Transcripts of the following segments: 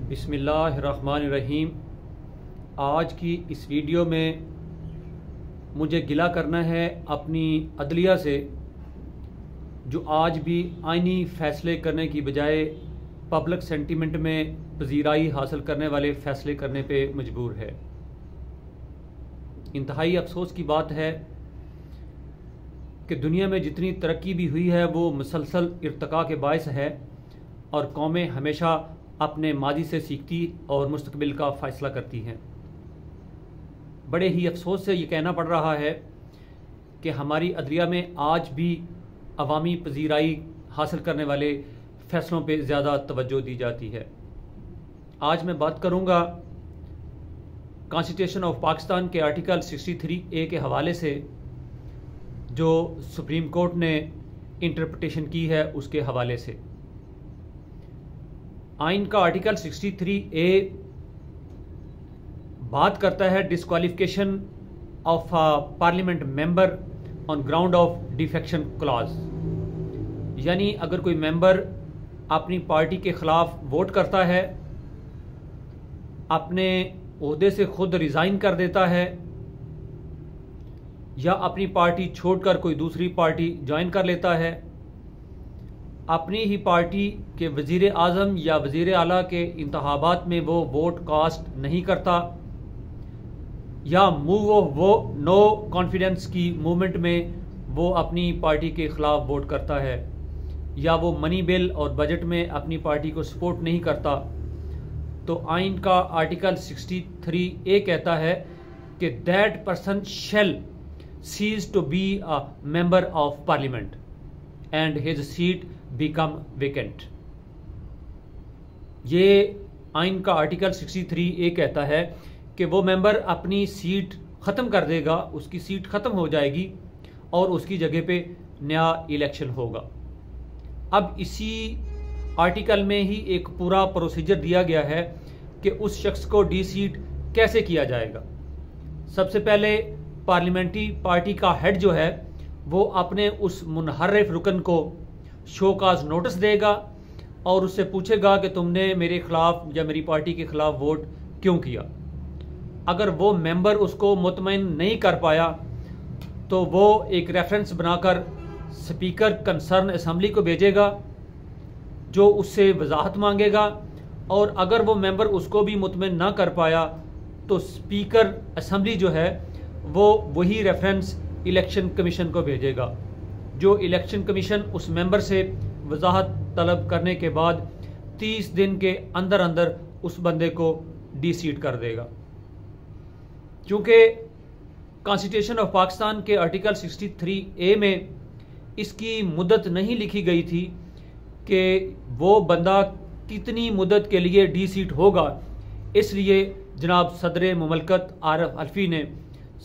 बिस्मिल्लाहिर्रहमानिर्रहीम। आज की इस वीडियो में मुझे गिला करना है अपनी अदलिया से, जो आज भी आइनी फ़ैसले करने की बजाय पब्लिक सेंटीमेंट में पजीराई हासिल करने वाले फ़ैसले करने पे मजबूर है। इंतहाई अफसोस की बात है कि दुनिया में जितनी तरक्की भी हुई है वो मुसलसल इर्तिका के बायस है, और कौमें हमेशा अपने माजी से सीखती और मुस्तकबिल का फ़ैसला करती हैं। बड़े ही अफसोस से ये कहना पड़ रहा है कि हमारी अदलिया में आज भी अवामी पजीराई हासिल करने वाले फ़ैसलों पे ज़्यादा तवज्जो दी जाती है। आज मैं बात करूँगा कॉन्स्टिट्यूशन ऑफ पाकिस्तान के आर्टिकल 63A के हवाले से, जो सुप्रीम कोर्ट ने इंटरप्रिटेशन की है उसके हवाले से। आइन का आर्टिकल 63A बात करता है disqualification of parliament member on ground of defection clause, यानी अगर कोई मेंबर अपनी पार्टी के खिलाफ वोट करता है, अपने ओहदे से खुद रिज़ाइन कर देता है, या अपनी पार्टी छोड़कर कोई दूसरी पार्टी ज्वाइन कर लेता है, अपनी ही पार्टी के वज़ीर आज़म या वज़ीर आला के इंतखाबात में वो वोट कास्ट नहीं करता, या मूव ऑफ वो नो कॉन्फिडेंस की मूवमेंट में वो अपनी पार्टी के ख़िलाफ़ वोट करता है, या वो मनी बिल और बजट में अपनी पार्टी को सपोर्ट नहीं करता, तो आइन का आर्टिकल 63A कहता है कि that person shall cease to be a member of parliament and his seat become vacant. ये आइन का आर्टिकल 63A कहता है कि वो मेंबर अपनी सीट ख़त्म कर देगा, उसकी सीट ख़त्म हो जाएगी और उसकी जगह पे नया इलेक्शन होगा। अब इसी आर्टिकल में ही एक पूरा प्रोसीजर दिया गया है कि उस शख्स को डी सीट कैसे किया जाएगा। सबसे पहले पार्लियामेंट्री पार्टी का हेड जो है वो अपने उस मुनहर्रिफ रुकन को शोकाज नोटिस देगा और उससे पूछेगा कि तुमने मेरे खिलाफ या मेरी पार्टी के खिलाफ वोट क्यों किया। अगर वो मेंबर उसको मुतमईन नहीं कर पाया तो वो एक रेफरेंस बनाकर स्पीकर कंसर्न असेंबली को भेजेगा, जो उससे वजाहत मांगेगा, और अगर वो मेंबर उसको भी मुतमईन ना कर पाया तो स्पीकर असेंबली जो है वो वही रेफरेंस इलेक्शन कमीशन को भेजेगा, जो इलेक्शन कमीशन उस मेंबर से वजाहत तलब करने के बाद 30 दिन के अंदर अंदर उस बंदे को डी सीट कर देगा। क्योंकि कॉन्स्टिट्यूशन ऑफ पाकिस्तान के आर्टिकल 63A में इसकी मुद्दत नहीं लिखी गई थी कि वो बंदा कितनी मुद्दत के लिए डी सीट होगा, इसलिए जनाब सदर मुमलकत आरिफ अलवी ने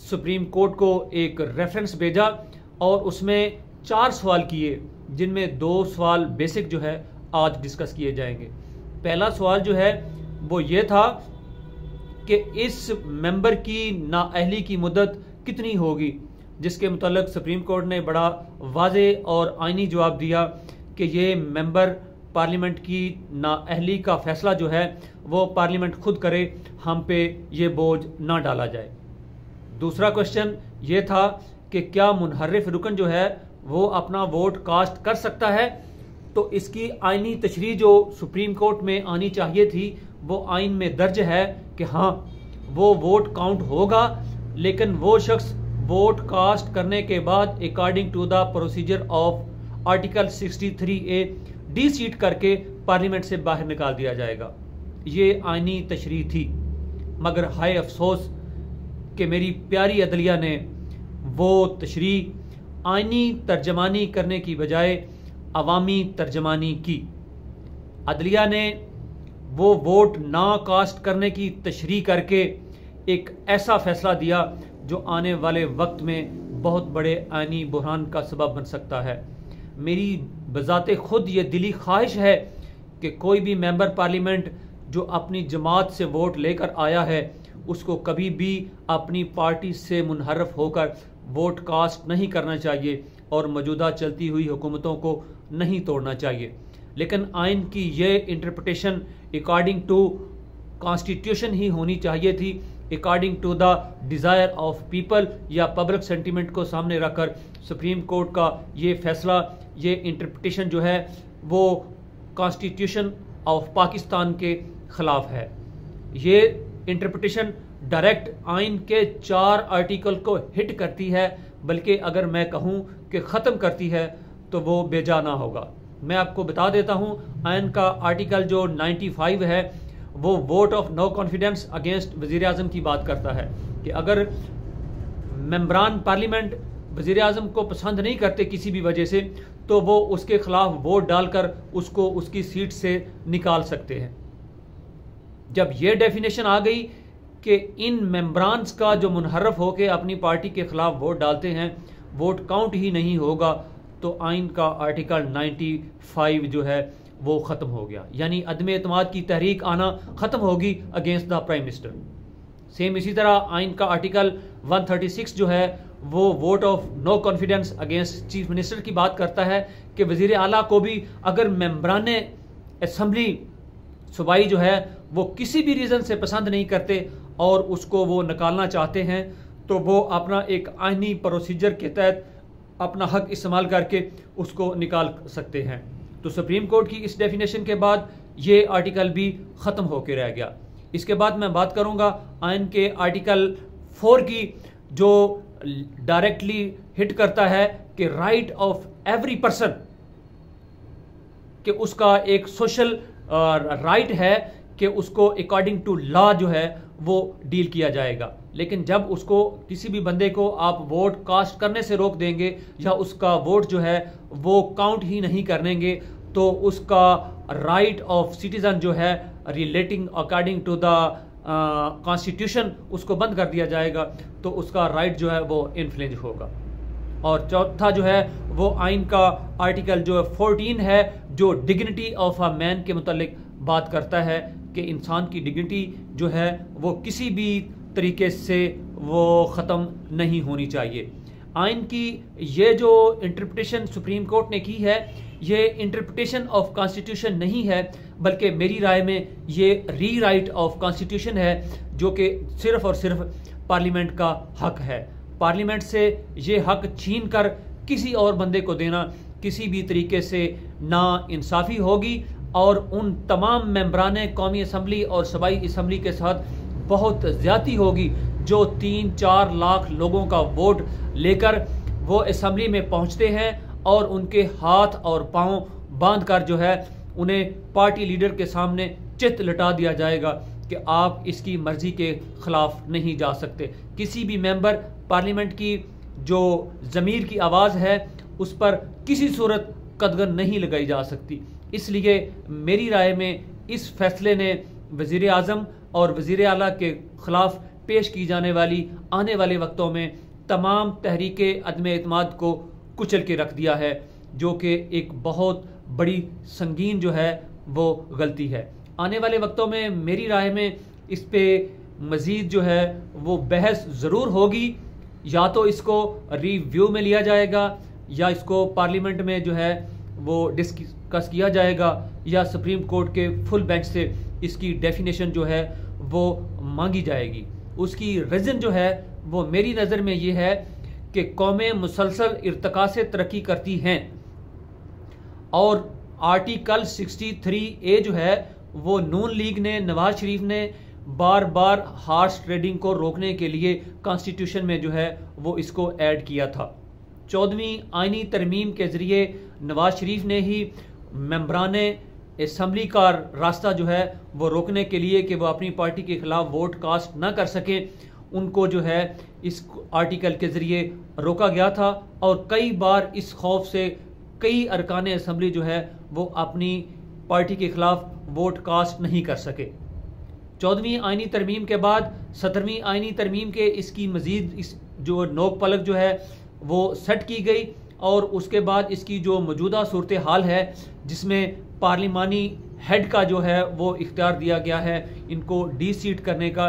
सुप्रीम कोर्ट को एक रेफरेंस भेजा और उसमें 4 सवाल किए, जिनमें 2 सवाल बेसिक जो है आज डिस्कस किए जाएंगे। पहला सवाल जो है वो ये था कि इस मेंबर की नाअहली की मुद्दत कितनी होगी, जिसके मुतालिक सुप्रीम कोर्ट ने बड़ा वाज़े और आइनी जवाब दिया कि ये मेंबर पार्लियामेंट की नाअहली का फैसला जो है वो पार्लियामेंट खुद करे, हम पे ये बोझ ना डाला जाए। दूसरा क्वेश्चन ये था कि क्या मुनहर्रिफ रुकन जो है वो अपना वोट कास्ट कर सकता है, तो इसकी आइनी तशरीह जो सुप्रीम कोर्ट में आनी चाहिए थी वो आइन में दर्ज है कि हाँ वो वोट काउंट होगा, लेकिन वो शख्स वोट कास्ट करने के बाद according to the procedure of article 63A deseat करके पार्लियामेंट से बाहर निकाल दिया जाएगा। ये आइनी तशरीह थी, मगर हाय अफसोस कि मेरी प्यारी अदलिया ने वो तशरीह आइनी तर्जमानी करने की बजाय अवामी तर्जमानी की। अदलिया ने वो वोट ना कास्ट करने की तशरीह करके एक ऐसा फैसला दिया जो आने वाले वक्त में बहुत बड़े आइनी बुहरान का सबब बन सकता है। मेरी बजाते खुद ये दिली ख्वाहिश है कि कोई भी मेंबर पार्लियामेंट जो अपनी जमात से वोट लेकर आया है उसको कभी भी अपनी पार्टी से मुनहरफ होकर वोट कास्ट नहीं करना चाहिए और मौजूदा चलती हुई हुकूमतों को नहीं तोड़ना चाहिए। लेकिन आइन की ये इंटरप्रिटेशन अकॉर्डिंग टू कॉन्स्टिट्यूशन ही होनी चाहिए थी, according to the desire of people या पब्लिक सेंटिमेंट को सामने रखकर सुप्रीम कोर्ट का ये फैसला, ये इंटरप्रिटेशन जो है वो कॉन्स्टिट्यूशन ऑफ पाकिस्तान के ख़िलाफ़ है। ये इंटरप्रिटेशन डायरेक्ट आइन के 4 आर्टिकल को हिट करती है, बल्कि अगर मैं कहूँ कि ख़त्म करती है तो वो बेजाना होगा। मैं आपको बता देता हूँ, आइन का आर्टिकल जो 95 है वो vote of no confidence against वज़ीर आज़म की बात करता है कि अगर मेंबरान पार्लियामेंट वज़ीर आज़म को पसंद नहीं करते किसी भी वजह से, तो वो उसके खिलाफ वोट डालकर उसको उसकी सीट से निकाल सकते हैं। जब ये डेफिनेशन आ गई कि इन मेंबरान्स का जो मुनहरफ होकर अपनी पार्टी के खिलाफ वोट डालते हैं वोट काउंट ही नहीं होगा, तो आइन का आर्टिकल 95 जो है वो ख़त्म हो गया, यानी अदम एतमाद की तहरीक आना ख़त्म होगी against the prime minister. Same इसी तरह आइन का आर्टिकल 136 जो है वो vote of no confidence against chief minister की बात करता है कि वज़ीर आला को भी अगर मेंबरान असम्बली सूबाई जो है वो किसी भी रीज़न से पसंद नहीं करते और उसको वो निकालना चाहते हैं, तो वो अपना एक आइनी प्रोसीजर के तहत अपना हक इस्तेमाल करके उसको निकाल सकते हैं। तो सुप्रीम कोर्ट की इस डेफिनेशन के बाद ये आर्टिकल भी ख़त्म होकर रह गया। इसके बाद मैं बात करूंगा आइन के आर्टिकल 4 की, जो डायरेक्टली हिट करता है कि राइट ऑफ एवरी पर्सन, कि उसका एक सोशल राइट है कि उसको अकॉर्डिंग टू लॉ जो है वो डील किया जाएगा। लेकिन जब उसको किसी भी बंदे को आप वोट कास्ट करने से रोक देंगे या उसका वोट जो है वो काउंट ही नहीं करेंगे, तो उसका राइट ऑफ सिटीजन जो है relating according to the constitution उसको बंद कर दिया जाएगा, तो उसका राइट जो है वो इन्फ्लिंज होगा। और चौथा जो है वो आइन का आर्टिकल जो 14 है, जो डिग्निटी ऑफ अ मैन के मुतालिक बात करता है कि इंसान की डिग्निटी जो है वो किसी भी तरीके से वो ख़त्म नहीं होनी चाहिए। आइन की ये जो इंटरप्रिटेशन सुप्रीम कोर्ट ने की है, ये इंटरप्रिटेशन ऑफ कॉन्स्टिट्यूशन नहीं है, बल्कि मेरी राय में ये री राइट ऑफ कॉन्स्टिट्यूशन है, जो कि सिर्फ़ और सिर्फ पार्लियामेंट का हक है। पार्लियामेंट से ये हक छीन कर किसी और बंदे को देना किसी भी तरीके से ना इंसाफ़ी होगी और उन तमाम मेंबरान कौमी असम्बली और सूबाई असम्बली के साथ बहुत ज़्यादती होगी जो 3-4 लाख लोगों का वोट लेकर वो असम्बली में पहुंचते हैं और उनके हाथ और पांव बांध कर जो है उन्हें पार्टी लीडर के सामने चित लटा दिया जाएगा कि आप इसकी मर्जी के खिलाफ नहीं जा सकते। किसी भी मेंबर पार्लियामेंट की जो ज़मीर की आवाज़ है उस पर किसी सूरत कदगन नहीं लगाई जा सकती। इसलिए मेरी राय में इस फैसले ने वज़ीर आज़म और वज़ीर आला के ख़िलाफ़ पेश की जाने वाली आने वाले वक्तों में तमाम तहरीके अदम एतमाद को कुचल के रख दिया है, जो कि एक बहुत बड़ी संगीन जो है वो गलती है। आने वाले वक्तों में मेरी राय में इस पे मज़ीद जो है वो बहस ज़रूर होगी, या तो इसको रिव्यू में लिया जाएगा या इसको पार्लियामेंट में जो है वो डिस्कस किया जाएगा या सुप्रीम कोर्ट के फुल बेंच से इसकी डेफिनेशन जो है वो मांगी जाएगी। उसकी रीज़न जो है वो मेरी नज़र में ये है कि कौमें मुसलसल इर्तिका से तरक्की करती हैं और आर्टिकल 63A जो है वो नून लीग ने, नवाज शरीफ ने बार बार हार्स ट्रेडिंग को रोकने के लिए कॉन्स्टिट्यूशन में जो है वो इसको ऐड किया था। 14वीं आइनी तरमीम के ज़रिए नवाज शरीफ ने ही मेंबरान असम्बली का रास्ता जो है वो रोकने के लिए कि वो अपनी पार्टी के खिलाफ वोट कास्ट ना कर सके, उनको जो है इस आर्टिकल के ज़रिए रोका गया था और कई बार इस खौफ से कई अरकान असम्बली जो है वो अपनी पार्टी के खिलाफ वोट कास्ट नहीं कर सके। 14वीं आइनी तरमीम के बाद 17वीं आइनी तरमीम के इसकी मज़ीद इस जो नोक पलक जो है वो सेट की गई और उसके बाद इसकी जो मौजूदा सूरत हाल है जिसमें पार्लिमानी हेड का जो है वो इख्तियार दिया गया है इनको डी सीट करने का,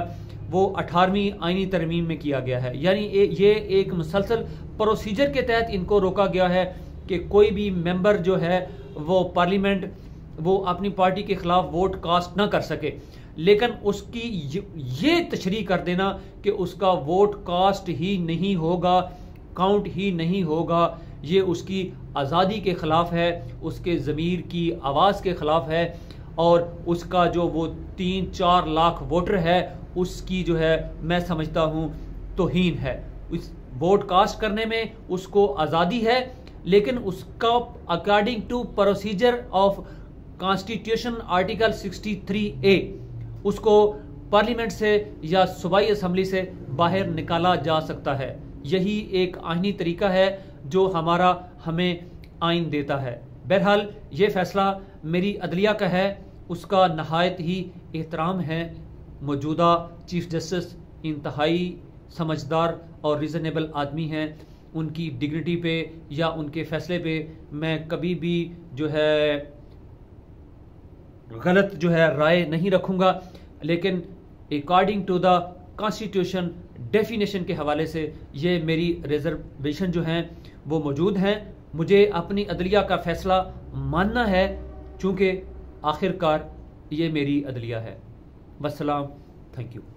वो 18वीं आइनी तरमीम में किया गया है। यानी ये एक मुसलसल प्रोसीजर के तहत इनको रोका गया है कि कोई भी मेंबर जो है वो पार्लियामेंट वो अपनी पार्टी के खिलाफ वोट कास्ट ना कर सके, लेकिन उसकी ये तशरीह कर देना कि उसका वोट कास्ट ही नहीं होगा, काउंट ही नहीं होगा, ये उसकी आज़ादी के ख़िलाफ़ है, उसके ज़मीर की आवाज़ के ख़िलाफ़ है, और उसका जो वो 3-4 लाख वोटर है उसकी जो है मैं समझता हूँ तौहीन है। इस वोट कास्ट करने में उसको आज़ादी है, लेकिन उसका according to procedure of constitution article 63A उसको पार्लियामेंट से या सूबाई असम्बली से बाहर निकाला जा सकता है। यही एक आईनी तरीका है जो हमें आइन देता है। बहरहाल ये फैसला मेरी अदलिया का है, उसका नहायत ही एहतराम है। मौजूदा चीफ जस्टिस इंतहाई समझदार और रीज़नेबल आदमी हैं, उनकी डिग्निटी पे या उनके फैसले पे मैं कभी भी जो है गलत जो है राय नहीं रखूँगा, लेकिन according to the constitution definition के हवाले से ये मेरी रिजर्वेशन जो हैं वो मौजूद हैं। मुझे अपनी अदलिया का फैसला मानना है, चूँकि आखिरकार ये मेरी अदलिया है। वस्सलाम, थैंक यू।